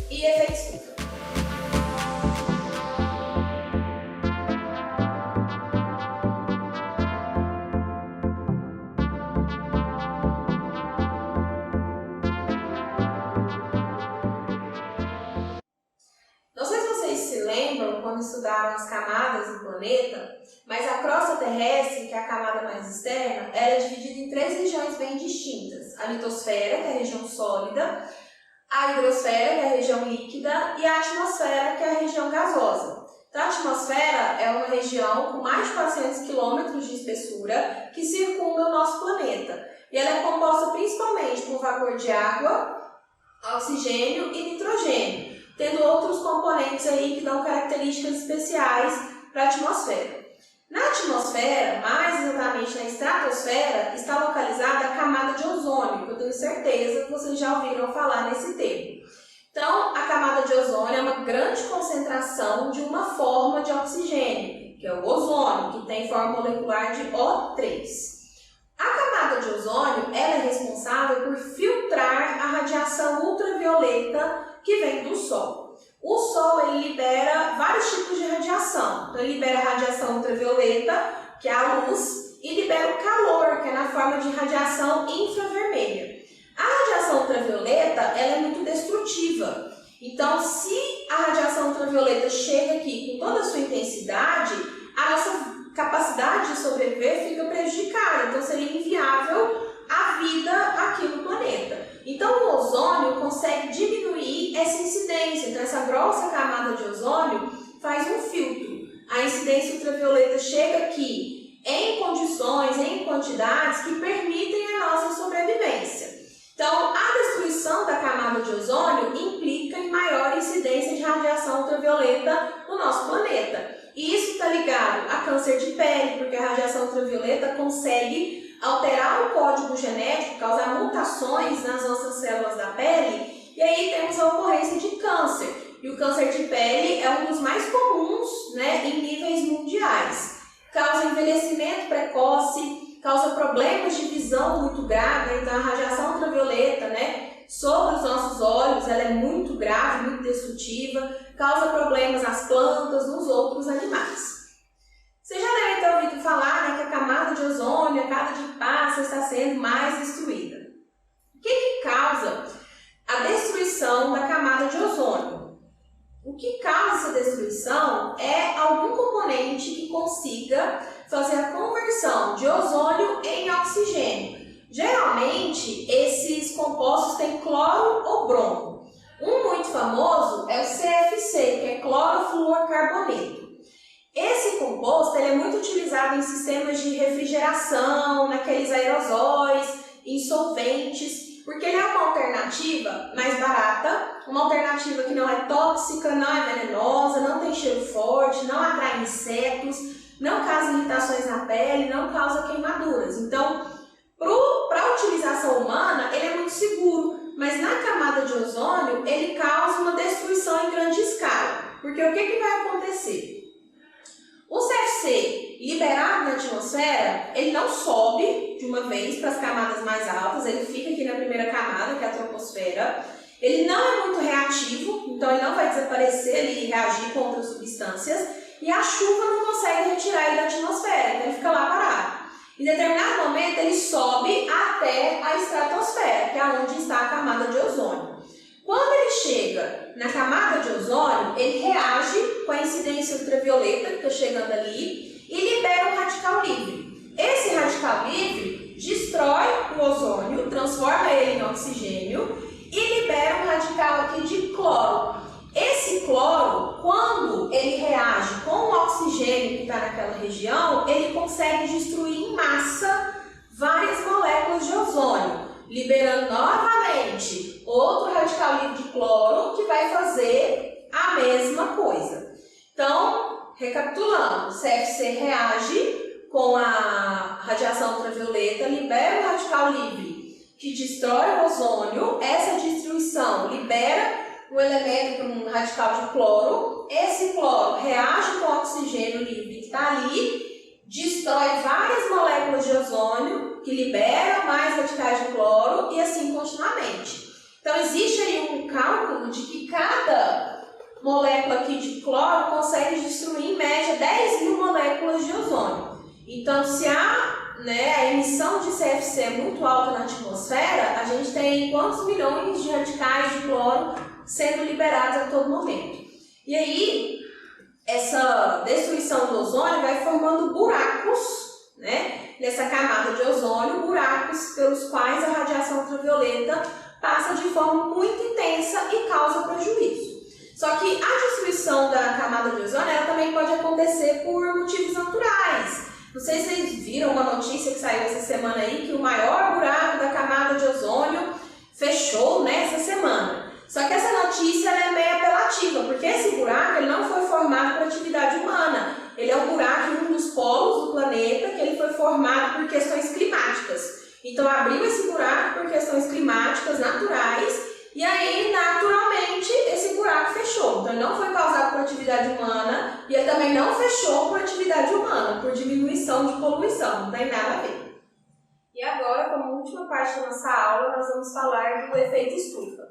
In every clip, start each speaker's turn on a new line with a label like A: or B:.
A: e efeito estufa. Não sei se vocês se lembram quando estudaram as camadas do planeta, mas a crosta terrestre, que é a camada mais externa, ela é dividida em 3 regiões bem distintas. A litosfera, que é a região sólida, a hidrosfera, que é a região líquida, e a atmosfera, que é a região gasosa. Então, a atmosfera é uma região com mais de 400 km de espessura que circunda o nosso planeta. E ela é composta principalmente por vapor de água, oxigênio e nitrogênio, tendo outros componentes aí que dão características especiais para a atmosfera. Na atmosfera, mais exatamente na estratosfera, está localizada a camada de ozônio, que eu tenho certeza que vocês já ouviram falar nesse termo. Então, a camada de ozônio é uma grande concentração de uma forma de oxigênio, que é o ozônio, que tem forma molecular de O3. A camada de ozônio ela é responsável por filtrar a radiação ultravioleta que vem do Sol. O Sol ele libera vários tipos de radiação. Então, ele libera a radiação ultravioleta, que é a luz, e libera o calor, que é na forma de radiação infravermelha. A radiação ultravioleta ela é muito destrutiva. Então, se a radiação ultravioleta chega aqui com toda a sua intensidade, a nossa capacidade de sobreviver fica prejudicada. Então, seria inviável a vida aqui no planeta. Então, o ozônio consegue diminuir essa incidência. Então, essa grossa camada de ozônio faz um filtro. A incidência ultravioleta chega aqui em condições, em quantidades que permitem a nossa sobrevivência. Então, a destruição da camada de ozônio implica em maior incidência de radiação ultravioleta no nosso planeta. E isso está ligado a câncer de pele, porque a radiação ultravioleta consegue alterar o código genético, causar mutações nas nossas células da pele, e aí temos a ocorrência de câncer. E o câncer de pele é um dos mais comuns, né, em níveis mundiais. Causa envelhecimento precoce, causa problemas de visão muito graves, então a radiação ultravioleta, né, sobre os nossos olhos, ela é muito grave, muito destrutiva, causa problemas nas plantas, nos outros animais. Vocês já devem ter ouvido falar, né, que a camada de ozônio, a cada dia que passa, está sendo mais destruída. O que causa a destruição da camada de ozônio? O que causa essa destruição é algum componente que consiga fazer a conversão de ozônio em oxigênio. Geralmente, esses compostos têm cloro ou bromo. Um muito famoso é o CFC, que é clorofluorcarboneto. Esse composto ele é muito utilizado em sistemas de refrigeração, naqueles aerosóis, em solventes, porque ele é uma alternativa mais barata, uma alternativa que não é tóxica, não é venenosa, não tem cheiro forte, não atrai insetos, não causa irritações na pele, não causa queimaduras. Então, para a utilização humana, ele é muito seguro, mas na camada de ozônio, ele causa uma destruição em grande escala. Porque o que vai acontecer? O CFC liberado na atmosfera, ele não sobe de uma vez para as camadas mais altas, ele fica aqui na primeira camada, que é a troposfera. Ele não é muito reativo, então ele não vai desaparecer ali e reagir com outras substâncias. E a chuva não consegue retirar ele da atmosfera, então ele fica lá parado. Em determinado momento, ele sobe até a estratosfera, que é onde está a camada de ozônio. Quando ele chega na camada de ozônio, ele reage com a incidência ultravioleta que está chegando ali e libera um radical livre. Esse radical livre destrói o ozônio, transforma ele em oxigênio e libera um radical aqui de cloro. Esse cloro, quando ele reage com o oxigênio que está naquela região, ele consegue destruir em massa várias moléculas de ozônio, liberando novamente outro radical livre de cloro que vai fazer a mesma coisa. Então, recapitulando, o CFC reage com a radiação ultravioleta, libera o radical livre que destrói o ozônio, essa destruição libera um elemento, um radical de cloro, esse cloro reage com o oxigênio livre que está ali, destrói várias moléculas de ozônio, que liberam mais radicais de cloro e assim continuamente. Então, existe aí um cálculo de que cada molécula aqui de cloro consegue destruir, em média, 10 mil moléculas de ozônio. Então, se a emissão de CFC é muito alta na atmosfera, a gente tem quantos milhões de radicais de cloro sendo liberados a todo momento. E aí, essa destruição do ozônio vai formando buracos, nessa camada de ozônio, buracos pelos quais a radiação ultravioleta passa de forma muito intensa e causa prejuízo. Só que a destruição da camada de ozônio ela também pode acontecer por motivos naturais. Não sei se vocês viram uma notícia que saiu essa semana aí, que o maior buraco da camada de ozônio fechou nessa semana. Só que essa notícia ela é meio apelativa, porque esse buraco ele não foi formado por atividade humana. Ele é um buraco em um dos polos do planeta, que ele foi formado por questões climáticas. Então abriu esse buraco por questões climáticas naturais, e aí naturalmente esse buraco fechou. Então ele não foi causado por atividade humana, e ele também não fechou por atividade humana, por diminuição de poluição, não tem nada a ver. E agora, como última parte da nossa aula, nós vamos falar do efeito estufa.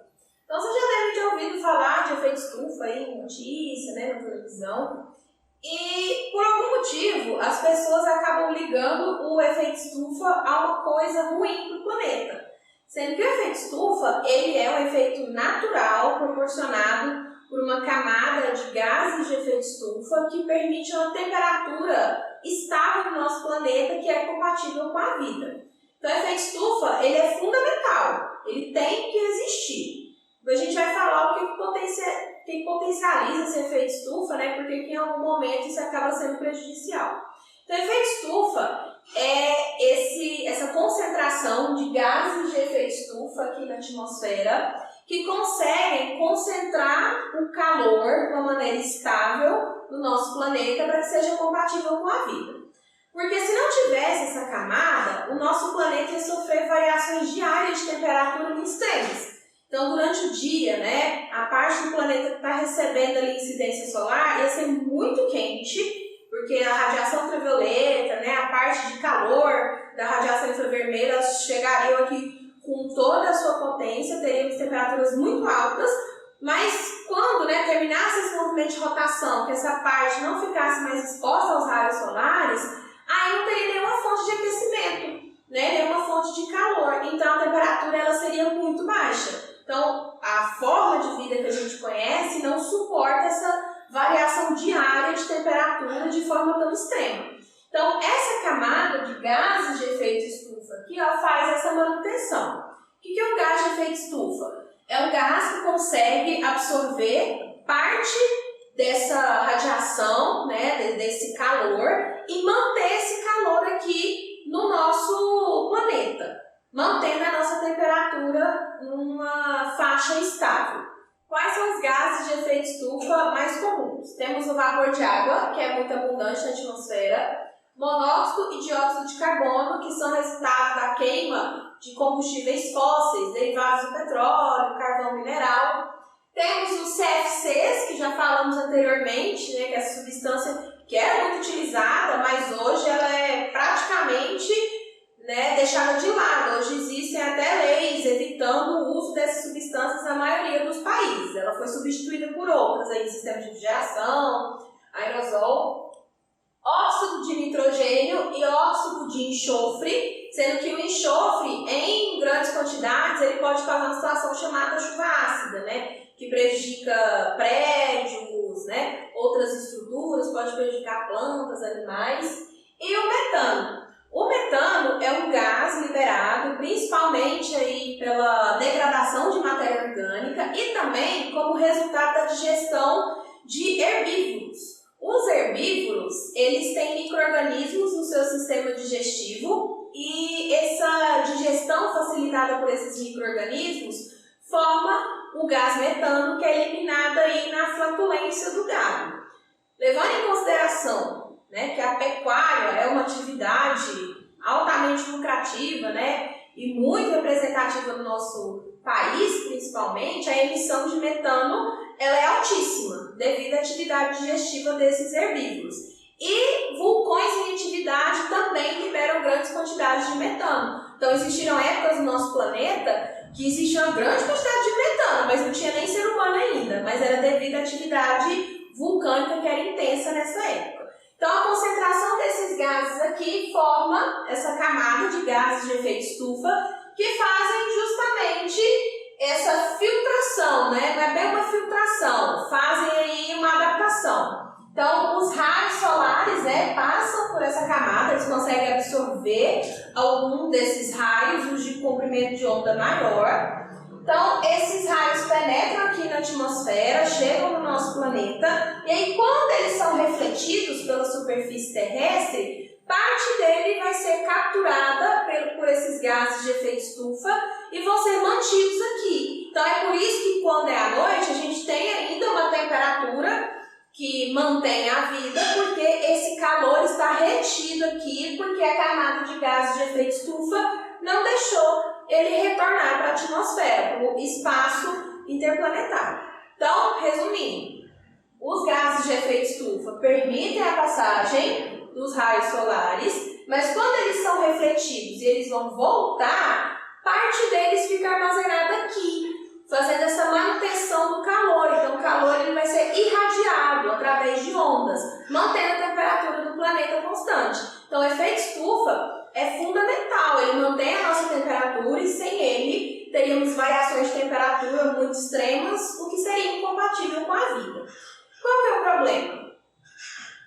A: Então você já deve ter ouvido falar de efeito estufa aí em notícia, na televisão. E por algum motivo as pessoas acabam ligando o efeito estufa a uma coisa ruim para o planeta. Sendo que o efeito estufa ele é um efeito natural proporcionado por uma camada de gases de efeito estufa que permite uma temperatura estável no nosso planeta que é compatível com a vida. Então o efeito estufa ele é fundamental, ele tem que existir. A gente vai falar o que potencializa esse efeito estufa, porque em algum momento isso acaba sendo prejudicial. Então, o efeito estufa é essa concentração de gases de efeito estufa aqui na atmosfera que conseguem concentrar o calor de uma maneira estável no nosso planeta para que seja compatível com a vida. Porque se não tivesse essa camada, o nosso planeta ia sofrer variações diárias de temperatura muito extremas. Então, durante o dia, a parte do planeta que está recebendo ali incidência solar ia ser muito quente, porque a radiação ultravioleta, a parte de calor da radiação infravermelha, elas chegariam aqui com toda a sua potência, teríamos temperaturas muito altas, mas quando terminasse esse movimento de rotação, que essa parte não ficasse mais exposta aos raios solares, aí não teria nenhuma fonte de aquecimento, nenhuma fonte de calor, então a temperatura ela seria muito baixa. Então, a forma de vida que a gente conhece não suporta essa variação diária de temperatura de forma tão extrema. Então, essa camada de gases de efeito estufa aqui faz essa manutenção. O que é um gás de efeito estufa? É um gás que consegue absorver parte dessa radiação, desse calor, e manter esse calor aqui no nosso planeta, mantendo a nossa temperatura numa faixa estável. Quais são os gases de efeito estufa mais comuns? Temos o vapor de água, que é muito abundante na atmosfera, monóxido e dióxido de carbono, que são resultados da queima de combustíveis fósseis, derivados do petróleo, carvão mineral. Temos os CFCs, que já falamos anteriormente, que é essa substância que era muito utilizada, mas hoje ela é praticamente deixada de lado. Hoje existem até leis evitando o uso dessas substâncias na maioria dos países. Ela foi substituída por outras, sistemas de refrigeração, aerosol, óxido de nitrogênio e óxido de enxofre, sendo que o enxofre, em grandes quantidades, ele pode causar uma situação chamada chuva ácida, que prejudica prédios, outras estruturas, pode prejudicar plantas, animais. E o metano. O metano é um gás liberado principalmente pela degradação de matéria orgânica e também como resultado da digestão de herbívoros. Os herbívoros, eles têm micro-organismos no seu sistema digestivo e essa digestão facilitada por esses micro-organismos forma o gás metano, que é eliminado na flatulência do gado. Levando em consideração que a pecuária é uma atividade altamente lucrativa, e muito representativa no nosso país, principalmente, a emissão de metano ela é altíssima, devido à atividade digestiva desses herbívoros. E vulcões em atividade também liberam grandes quantidades de metano. Então, existiram épocas no nosso planeta que existia uma grande quantidade de metano, mas não tinha nem ser humano ainda, mas era devido à atividade vulcânica que era intensa nessa época. Então, a concentração desses gases aqui forma essa camada de gases de efeito estufa que fazem justamente essa filtração, né? Não é bem uma filtração, fazem aí uma adaptação. Então, os raios solares, né, passam por essa camada, eles conseguem absorver algum desses raios, os de comprimento de onda maior. Então, esses raios penetram aqui na atmosfera, chegam no nosso planeta, e aí quando eles são refletidos pela superfície terrestre, parte dele vai ser capturada por esses gases de efeito estufa e vão ser mantidos aqui. Então, é por isso que quando é à noite, a gente tem ainda uma temperatura que mantém a vida, porque esse calor está retido aqui, porque a camada de gases de efeito estufa não deixou ele retornar para a atmosfera, para o espaço interplanetário. Então, resumindo, os gases de efeito estufa permitem a passagem dos raios solares, mas quando eles são refletidos e eles vão voltar, parte deles fica armazenada aqui, fazendo essa manutenção do calor. Então, o calor ele vai ser irradiado através de ondas, mantendo a temperatura do planeta constante. Então, o efeito estufa é fundamental, ele mantém a nossa temperatura e sem ele teríamos variações de temperatura muito extremas, o que seria incompatível com a vida. Qual que é o problema?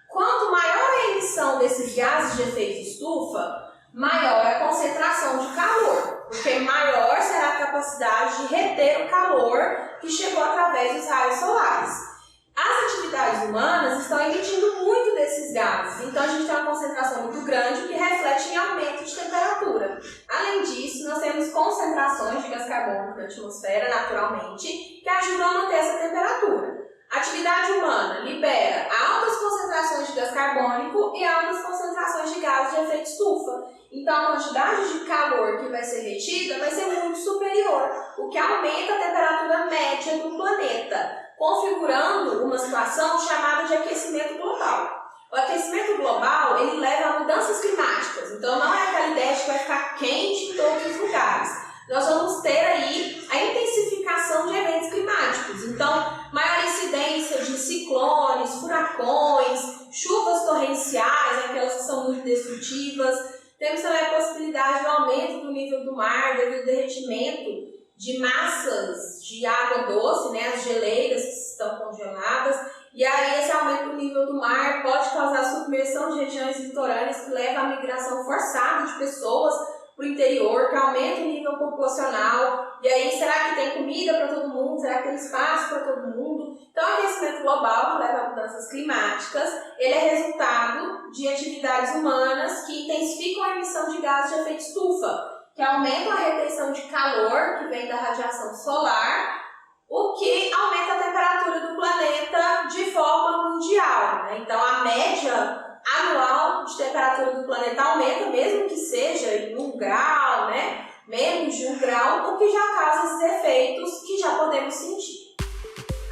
A: Quanto maior a emissão desses gases de efeito estufa, maior a concentração de calor, porque maior será a capacidade de reter o calor que chegou através dos raios solares. As atividades humanas estão emitindo muito desses gases, então a gente tem uma concentração muito grande, o que reflete em aumento de temperatura. Além disso, nós temos concentrações de gás carbônico na atmosfera, naturalmente, que ajudam a manter essa temperatura. A atividade humana libera altas concentrações de gás carbônico e altas concentrações de gases de efeito estufa. Então, a quantidade de calor que vai ser retida vai ser muito superior, o que aumenta a temperatura média do planeta, configurando uma situação chamada de aquecimento global. O aquecimento global, ele leva a mudanças climáticas, então não é aquela ideia de que vai ficar quente em todos os lugares. Nós vamos ter aí a intensificação de eventos climáticos, então maior incidência de ciclones, furacões, chuvas torrenciais, aquelas que são muito destrutivas. Temos também a possibilidade do aumento do nível do mar devido ao derretimento de massas de água doce, né, as geleiras que estão congeladas, e aí esse aumento do nível do mar pode causar submersão de regiões litorâneas que leva à migração forçada de pessoas para o interior, que aumenta o nível populacional, e aí será que tem comida para todo mundo? Será que tem espaço para todo mundo? Então, o aquecimento global, que leva a mudanças climáticas, ele é resultado de atividades humanas que intensificam a emissão de gases de efeito estufa, que aumentam a retenção de calor que vem da radiação solar, o que aumenta a temperatura do planeta de forma mundial, né? Então, a média anual de temperatura do planeta aumenta, mesmo que seja em 1 grau, né? Menos de 1 grau, o que já causa esses efeitos que já podemos sentir.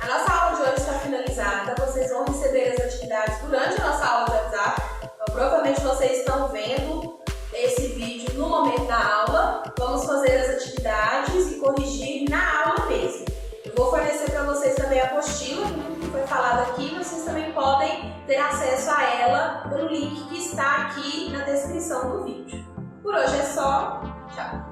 A: A nossa aula de hoje está finalizada, vocês vão receber as atividades durante a nossa aula de WhatsApp, então provavelmente vocês estão vendo esse vídeo no momento da aula. Vamos fazer as atividades e corrigir na aula mesmo. Eu vou fornecer para vocês também a apostila que foi falada aqui, vocês também podem ter acesso a ela pelo link que está aqui na descrição do vídeo. Por hoje é só, tchau!